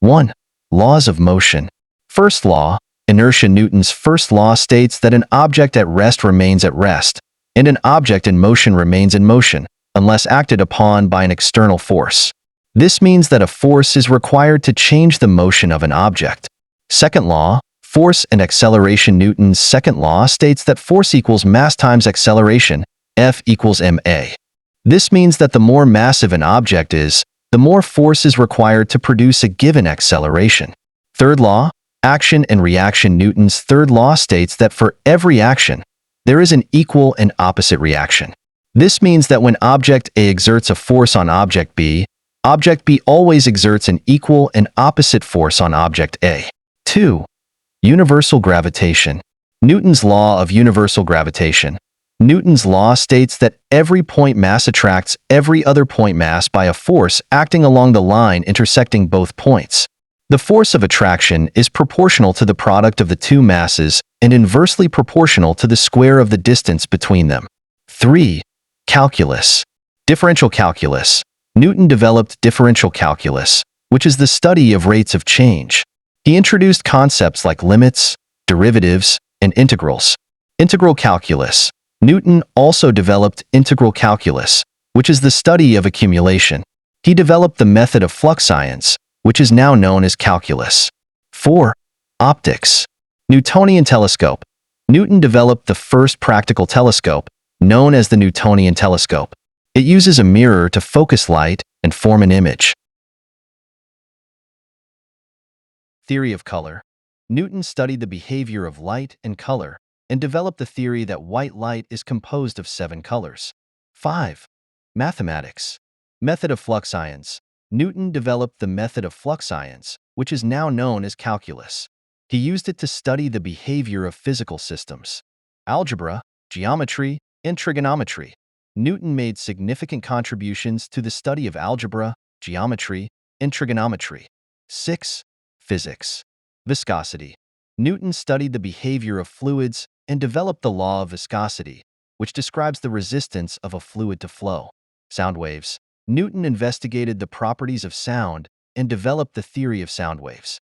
1. Laws of motion. First law, inertia. Newton's first law states that an object at rest remains at rest, and an object in motion remains in motion, unless acted upon by an external force. This means that a force is required to change the motion of an object. Second law, force and acceleration. Newton's second law states that force equals mass times acceleration, F equals ma. This means that the more massive an object is, the more force is required to produce a given acceleration. Third law, action and reaction. Newton's third law states that for every action, there is an equal and opposite reaction. This means that when object A exerts a force on object B always exerts an equal and opposite force on object A. 2. Universal gravitation. Newton's law of universal gravitation. Newton's law states that every point mass attracts every other point mass by a force acting along the line intersecting both points. The force of attraction is proportional to the product of the two masses and inversely proportional to the square of the distance between them. 3. Calculus. Differential calculus. Newton developed differential calculus, which is the study of rates of change. He introduced concepts like limits, derivatives, and integrals. Integral calculus. Newton also developed integral calculus, which is the study of accumulation. He developed the method of flux science, which is now known as calculus. 4. Optics. Newtonian telescope. Newton developed the first practical telescope, known as the Newtonian telescope. It uses a mirror to focus light and form an image. Theory of color. Newton studied the behavior of light and color and developed the theory that white light is composed of 7 colors. 5. Mathematics. Method of flux science. Newton developed the method of flux science, which is now known as calculus. He used it to study the behavior of physical systems, algebra, geometry, and trigonometry. Newton made significant contributions to the study of algebra, geometry, and trigonometry. 6. Physics. Viscosity. Newton studied the behavior of fluids and developed the law of viscosity, which describes the resistance of a fluid to flow. Sound waves. Newton investigated the properties of sound and developed the theory of sound waves.